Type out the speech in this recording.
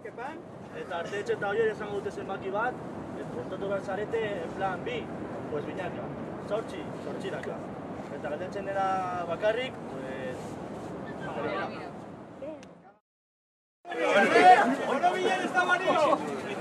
Eta artetxe eta horiek esango dute zenbaki bat, portatu behar zarete plan bi, pues binaka, zortxiraka. Eta galdetzen dena bakarrik, pues... Oro bilen ez da banio!